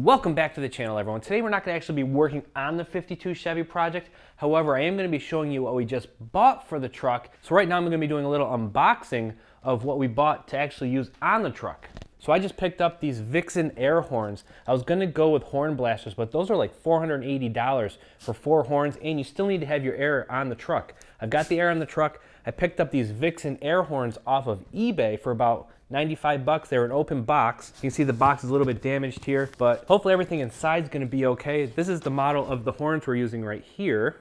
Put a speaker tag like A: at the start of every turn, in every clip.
A: Welcome back to the channel, everyone. Today we're not going to actually be working on the 52 Chevy project. However, I am going to be showing you what we just bought for the truck. So right now I'm going to be doing a little unboxing of what we bought to actually use on the truck. So I just picked up these Vixen Air Horns. I was going to go with HornBlasters, but those are like $480 for 4 horns, and you still need to have your air on the truck. I've got the air on the truck. I picked up these Vixen Air Horns off of eBay for about 95 bucks. They're an open box. You can see the box is a little bit damaged here, but hopefully everything inside is going to be okay. This is the model of the horns we're using right here.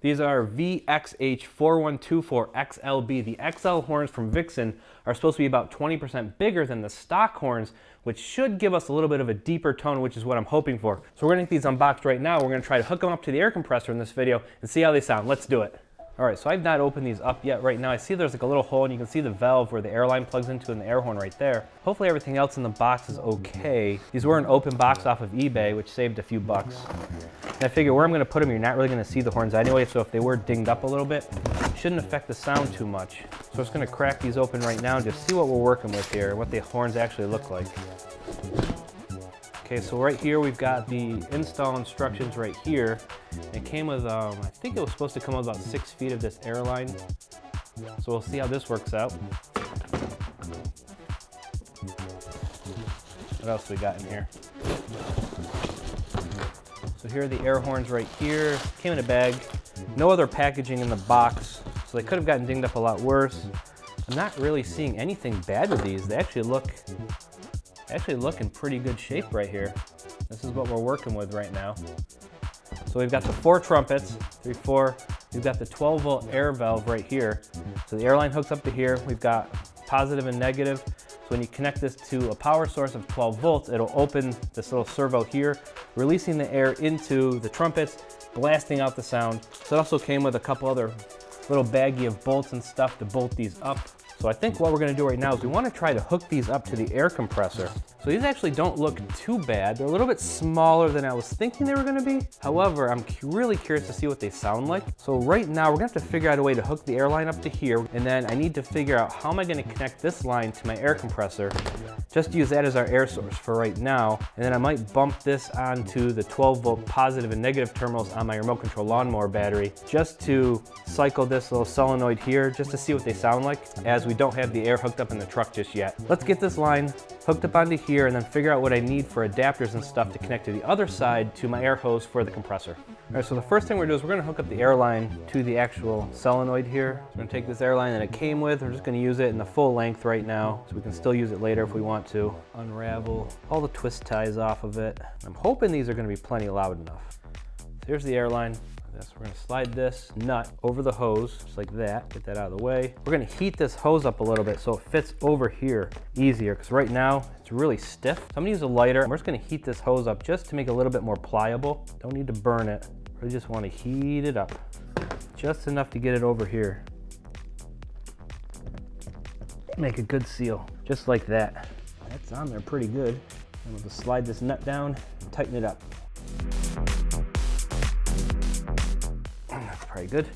A: These are VXH4124XLB. The XL horns from Vixen are supposed to be about 20% bigger than the stock horns, which should give us a little bit of a deeper tone, which is what I'm hoping for. So we're going to get these unboxed right now. We're going to try to hook them up to the air compressor in this video and see how they sound. Let's do it. All right, so I've not opened these up yet right now. I see there's like a little hole, and you can see the valve where the airline plugs into in the air horn right there. Hopefully everything else in the box is okay. These were an open box off of eBay, which saved a few bucks. And I figure where I'm gonna put them, you're not really gonna see the horns anyway, so if they were dinged up a little bit, it shouldn't affect the sound too much. So I'm just gonna crack these open right now and just see what we're working with here, what the horns actually look like. Okay, so right here we've got the install instructions right here. It came with, I think it was supposed to come with about 6 feet of this airline. So we'll see how this works out. What else we got in here? So here are the air horns right here. Came in a bag. No other packaging in the box, so they could have gotten dinged up a lot worse. I'm not really seeing anything bad with these. They actually look in pretty good shape right here. This is what we're working with right now. So we've got the 4 trumpets, 3, 4. We've got the 12-volt air valve right here. So the airline hooks up to here. We've got positive and negative. So when you connect this to a power source of 12 volts, it'll open this little servo here, releasing the air into the trumpets, blasting out the sound. So it also came with a couple other little baggie of bolts and stuff to bolt these up. So I think what we're going to do right now is we want to try to hook these up to the air compressor. So these actually don't look too bad. They're a little bit smaller than I was thinking they were going to be. However, I'm really curious to see what they sound like. So right now we're going to have to figure out a way to hook the air line up to here, and then I need to figure out how am I going to connect this line to my air compressor. Just use that as our air source for right now, and then I might bump this onto the 12-volt positive and negative terminals on my remote control lawnmower battery just to cycle this little solenoid here just to see what they sound like, as we don't have the air hooked up in the truck just yet. Let's get this line hooked up onto here and then figure out what I need for adapters and stuff to connect to the other side to my air hose for the compressor. All right, so the first thing we're gonna do is we're gonna hook up the air line to the actual solenoid here. So we're gonna take this air line that it came with. We're just gonna use it in the full length right now, so we can still use it later if we want to. Unravel all the twist ties off of it. I'm hoping these are gonna be plenty loud enough. So here's the air line. We're going to slide this nut over the hose, just like that. Get that out of the way. We're going to heat this hose up a little bit so it fits over here easier, because right now it's really stiff. So I'm going to use a lighter. We're just going to heat this hose up just to make it a little bit more pliable. Don't need to burn it. We just want to heat it up just enough to get it over here. Make a good seal, just like that. That's on there pretty good. And we'll just slide this nut down and tighten it up. Pretty good.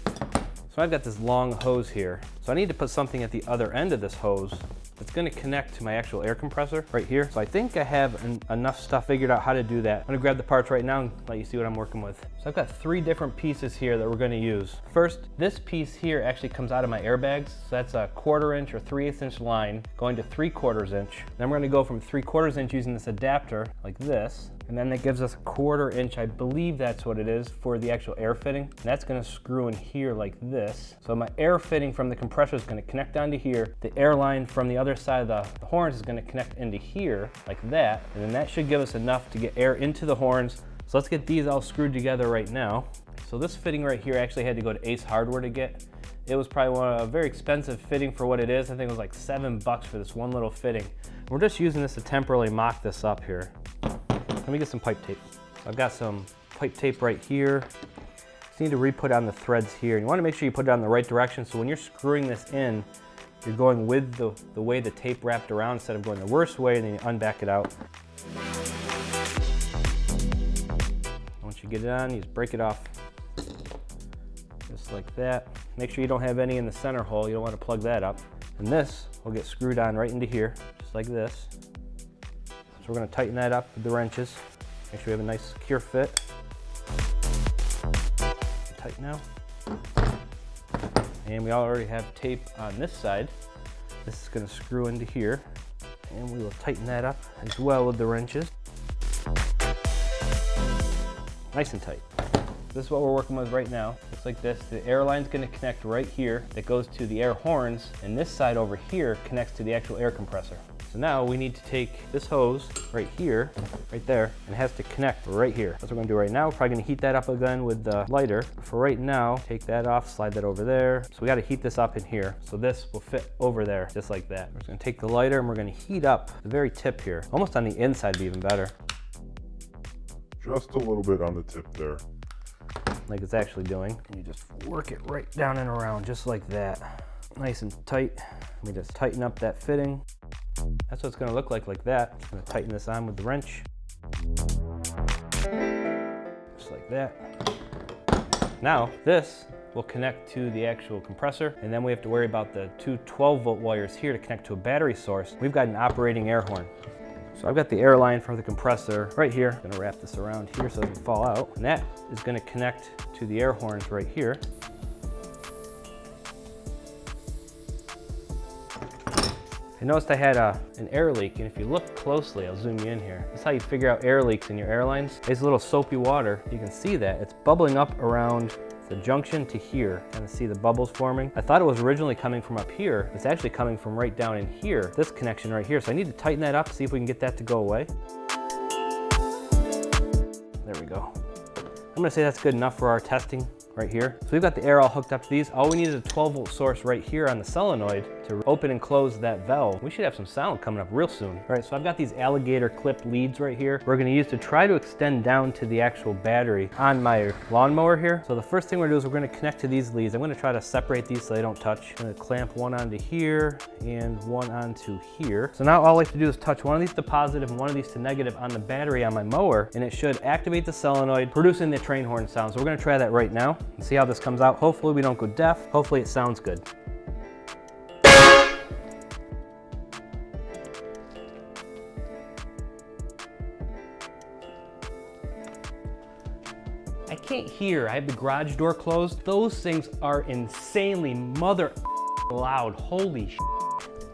A: So I've got this long hose here. So I need to put something at the other end of this hose that's going to connect to my actual air compressor right here. So I think I have enough stuff figured out how to do that. I'm going to grab the parts right now and let you see what I'm working with. So I've got 3 different pieces here that we're going to use. First, this piece here actually comes out of my airbags. So that's a 1/4 inch or 3/8 inch line going to 3/4 inch. Then we're going to go from 3/4 inch using this adapter like this. And then that gives us a 1/4 inch, I believe that's what it is, for the actual air fitting. And that's gonna screw in here like this. So my air fitting from the compressor is gonna connect onto here. The air line from the other side of the horns is gonna connect into here like that. And then that should give us enough to get air into the horns. So let's get these all screwed together right now. So this fitting right here, I actually had to go to Ace Hardware to get. It was probably a very expensive fitting for what it is. I think it was like $7 for this one little fitting. We're just using this to temporarily mock this up here. Let me get some pipe tape. I've got some pipe tape right here. Just need to re-put on the threads here. You want to make sure you put it on the right direction, so when you're screwing this in, you're going with the way the tape wrapped around instead of going the worst way, and then you unback it out. Once you get it on, you just break it off. Just like that. Make sure you don't have any in the center hole. You don't want to plug that up. And this will get screwed on right into here, just like this. So we're going to tighten that up with the wrenches. Make sure we have a nice secure fit. Tight now. And we already have tape on this side. This is going to screw into here, and we will tighten that up as well with the wrenches. Nice and tight. This is what we're working with right now. Looks like this. The air line's going to connect right here. That goes to the air horns, and this side over here connects to the actual air compressor. So now we need to take this hose right here, right there, and it has to connect right here. That's what we're gonna do right now. We're probably gonna heat that up again with the lighter. For right now, take that off, slide that over there. So we gotta heat this up in here. So this will fit over there, just like that. We're just gonna take the lighter and we're gonna heat up the very tip here. Almost on the inside would be even better.
B: Just a little bit on the tip there.
A: Like it's actually doing. And you just work it right down and around, just like that. Nice and tight. We just tighten up that fitting. That's what it's going to look like that. Just going to tighten this on with the wrench. Just like that. Now, this will connect to the actual compressor, and then we have to worry about the two 12-volt wires here to connect to a battery source. We've got an operating air horn. So I've got the air line for the compressor right here. I'm going to wrap this around here so it doesn't fall out. And that is going to connect to the air horns right here. I noticed I had an air leak, and if you look closely, I'll zoom you in here. That's how you figure out air leaks in your airlines. There's a little soapy water. You can see that. It's bubbling up around the junction to here. Kind of see the bubbles forming. I thought it was originally coming from up here. It's actually coming from right down in here, this connection right here. So I need to tighten that up, see if we can get that to go away. There we go. I'm gonna say that's good enough for our testing right here. So we've got the air all hooked up to these. All we need is a 12-volt source right here on the solenoid to open and close that valve. We should have some sound coming up real soon. All right, so I've got these alligator clip leads right here. We're gonna use to try to extend down to the actual battery on my lawnmower here. So the first thing we're gonna do is we're gonna connect to these leads. I'm gonna try to separate these so they don't touch. I'm gonna clamp one onto here and one onto here. So now all I have to do is touch one of these to positive and one of these to negative on the battery on my mower, and it should activate the solenoid, producing the train horn sound. So we're gonna try that right now and see how this comes out. Hopefully we don't go deaf. Hopefully it sounds good. I can't hear. I have the garage door closed. Those things are insanely mother loud. Holy shit.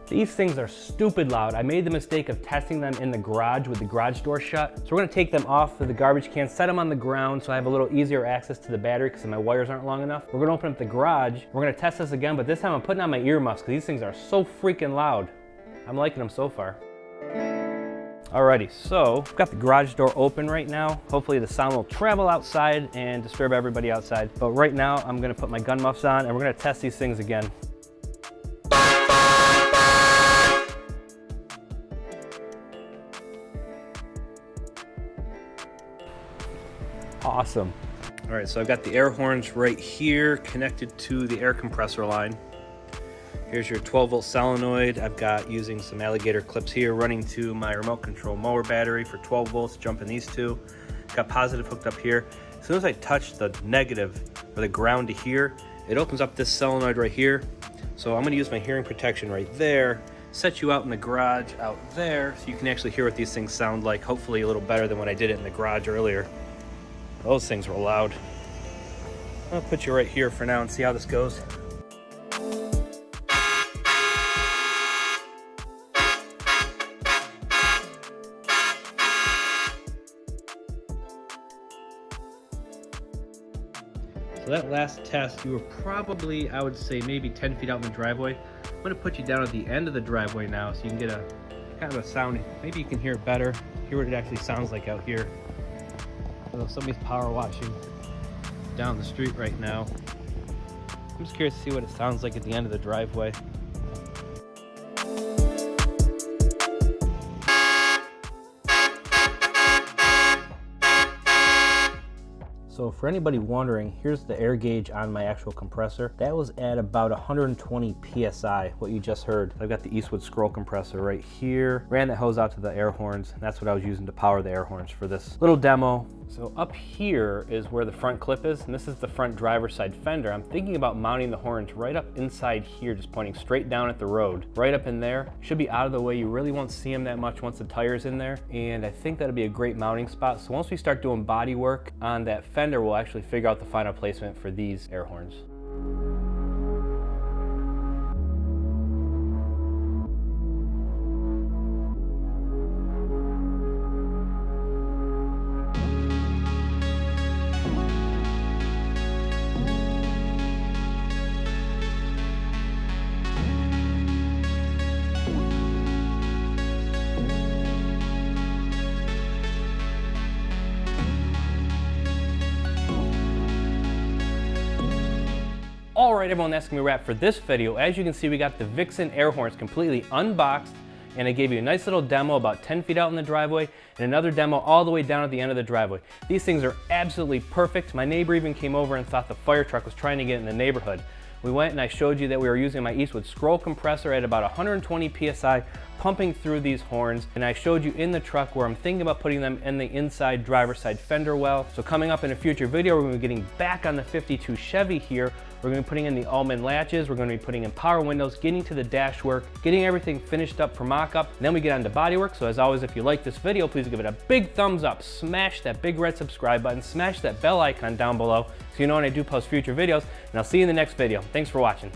A: These things are stupid loud. I made the mistake of testing them in the garage with the garage door shut. So we're gonna take them off of the garbage can, set them on the ground so I have a little easier access to the battery because my wires aren't long enough. We're gonna open up the garage. We're gonna test this again, but this time I'm putting on my earmuffs because these things are so freaking loud. I'm liking them so far. Alrighty, so I've got the garage door open right now. Hopefully the sound will travel outside and disturb everybody outside. But right now I'm gonna put my gun muffs on and we're gonna test these things again. Awesome. All right, so I've got the air horns right here connected to the air compressor line. Here's your 12-volt solenoid. I've got using some alligator clips here running to my remote control mower battery for 12 volts, jumping these two. Got positive hooked up here. As soon as I touch the negative or the ground to here, it opens up this solenoid right here. So I'm gonna use my hearing protection right there, set you out in the garage out there so you can actually hear what these things sound like, hopefully a little better than when I did it in the garage earlier. Those things were loud. I'll put you right here for now and see how this goes. So that last test, you were probably, I would say, maybe 10 feet out in the driveway. I'm gonna put you down at the end of the driveway now so you can get a kind of a sound. Maybe you can hear it better, hear what it actually sounds like out here. So somebody's power washing down the street right now. I'm just curious to see what it sounds like at the end of the driveway. So for anybody wondering, here's the air gauge on my actual compressor. That was at about 120 PSI, what you just heard. I've got the Eastwood scroll compressor right here. Ran that hose out to the air horns, and that's what I was using to power the air horns for this little demo. So up here is where the front clip is, and this is the front driver's side fender. I'm thinking about mounting the horns right up inside here, just pointing straight down at the road. Right up in there. Should be out of the way. You really won't see them that much once the tire's in there. And I think that'll be a great mounting spot. So once we start doing body work on that fender, we'll actually figure out the final placement for these air horns. All right, everyone, that's gonna be a wrap for this video. As you can see, we got the Vixen Air Horns completely unboxed, and I gave you a nice little demo about 10 feet out in the driveway, and another demo all the way down at the end of the driveway. These things are absolutely perfect. My neighbor even came over and thought the fire truck was trying to get in the neighborhood. We went and I showed you that we were using my Eastwood scroll compressor at about 120 PSI, pumping through these horns, and I showed you in the truck where I'm thinking about putting them in the inside driver's side fender well. So coming up in a future video, we're gonna be getting back on the 52 Chevy here. We're gonna be putting in the almond latches, we're gonna be putting in power windows, getting to the dash work, getting everything finished up for mock-up, and then we get on to body work. So as always, if you like this video, please give it a big thumbs up, smash that big red subscribe button, smash that bell icon down below so you know when I do post future videos, and I'll see you in the next video. Thanks for watching.